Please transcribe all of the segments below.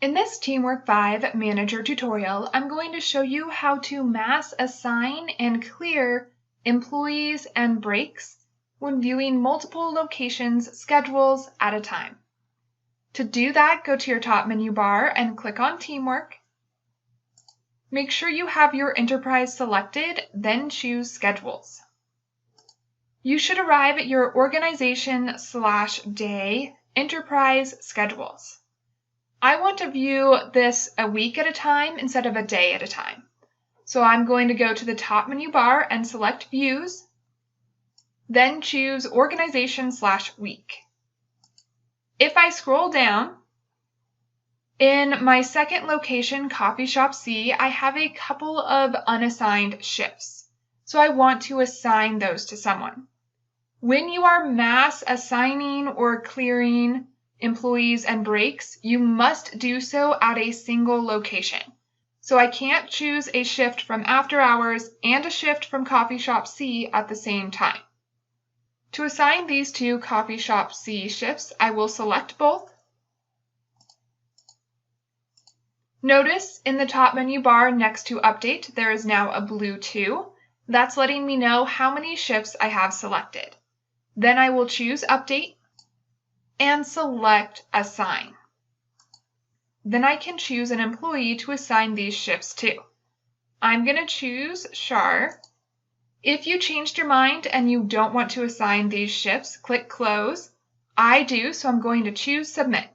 In this TeamWork 5 Manager tutorial, I'm going to show you how to mass assign and clear employees and breaks when viewing multiple locations' schedules at a time. To do that, go to your top menu bar and click on TeamWork. Make sure you have your enterprise selected, then choose Schedules. You should arrive at your organization/day enterprise schedules. I want to view this a week at a time instead of a day at a time. So I'm going to go to the top menu bar and select Views, then choose Organization/Week. If I scroll down, in my second location, Coffee Shop C, I have a couple of unassigned shifts. So I want to assign those to someone. When you are mass assigning or clearing employees and breaks, you must do so at a single location. So I can't choose a shift from after hours and a shift from Coffee Shop C at the same time. To assign these two Coffee Shop C shifts, I will select both. Notice in the top menu bar next to Update, there is now a blue 2. That's letting me know how many shifts I have selected. Then I will choose Update and select Assign. Then I can choose an employee to assign these shifts to. I'm going to choose Shar. If you changed your mind and you don't want to assign these shifts, click Close. I do, so I'm going to choose Submit.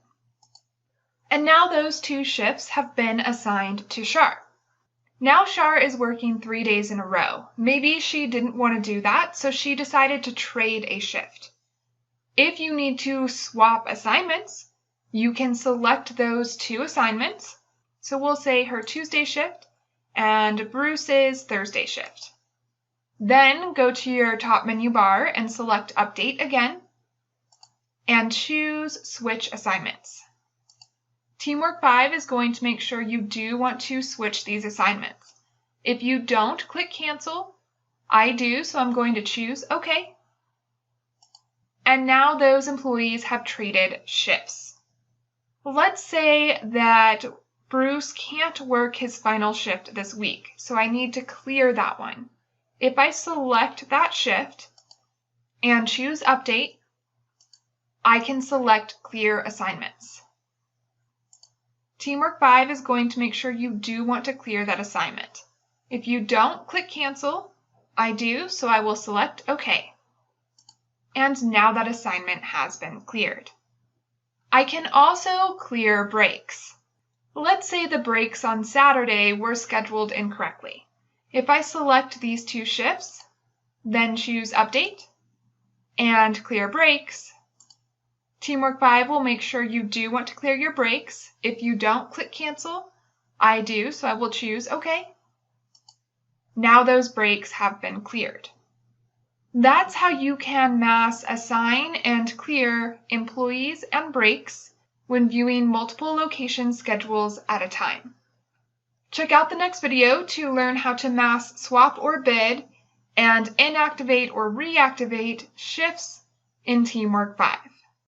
And now those two shifts have been assigned to Shar. Now Shar is working 3 days in a row. Maybe she didn't want to do that, so she decided to trade a shift. If you need to swap assignments, you can select those two assignments. So we'll say her Tuesday shift and Bruce's Thursday shift. Then go to your top menu bar and select Update again and choose Switch Assignments. TeamWork 5 is going to make sure you do want to switch these assignments. If you don't, click Cancel. I do, so I'm going to choose OK. And now those employees have traded shifts. Let's say that Bruce can't work his final shift this week, so I need to clear that one. If I select that shift and choose Update, I can select Clear Assignments. TeamWork 5 is going to make sure you do want to clear that assignment. If you don't, click Cancel. I do, so I will select OK. And now that assignment has been cleared. I can also clear breaks. Let's say the breaks on Saturday were scheduled incorrectly. If I select these two shifts, then choose Update and Clear Breaks, TeamWork 5 will make sure you do want to clear your breaks. If you don't, click Cancel. I do, so I will choose OK. Now those breaks have been cleared. That's how you can mass assign and clear employees and breaks when viewing multiple location schedules at a time. Check out the next video to learn how to mass swap or bid and inactivate or reactivate shifts in TeamWork 5.